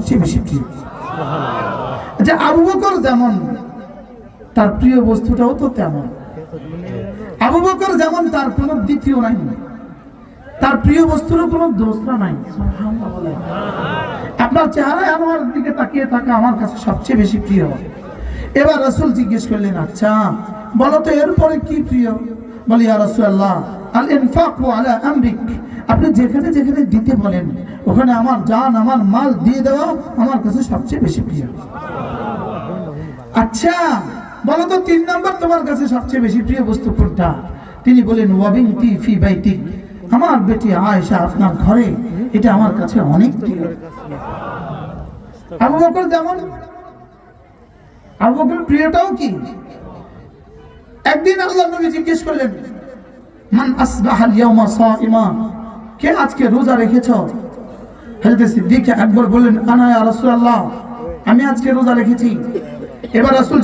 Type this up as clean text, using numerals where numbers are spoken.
সবচেয়ে বেশি প্রিয়। আচ্ছা, আবু বকর যেমন তার প্রিয় বস্তুটাও তো তেমন। আবু বকর যেমন তার কোনো দ্বিতীয় নাই, তার প্রিয় বস্তুরও কোনো দোসরা নাই। আপনার চেহারায় আমার দিকে তাকিয়ে থাকা আমার কাছে সবচেয়ে বেশি প্রিয়। এবার রাসূল জিজ্ঞেস করলেন, আচ্ছা বলো তো এরপরে কি প্রিয়? বলি, ইয়া রাসূলুল্লাহ, আল ইনফাকু আলা আমরিক, আপনি যেখানে যেখানে দিতে বলেন ওখানে আমার জান আমার মাল দিয়ে দেওয়া আমার কাছে সবচেয়ে বেশি প্রিয়। আচ্ছা বলো তো 3 নম্বর তোমার কাছে সবচেয়ে বেশি প্রিয় বস্তু কোনটা? তিনি বলেন, ওয়াবিনতি ফি বাইতিক, আমার বেটি আয়েশা আপনার ঘরে, এটা আমার কাছে অনেক প্রিয়। আবু বকর যেমন, আবু বকর প্রিয়টাও কি? একদিন আল্লাহর নবী জিজ্ঞেস করলেন, মান আসবাহাল ইয়াওমা সাইমা, কে আজকে রোজা রেখেছো? হযরত সিদ্দিক আকবর বললেন, আনা ইয়া রাসূলুল্লাহ, আমি আজকে রোজা রেখেছি। এবার রাসূল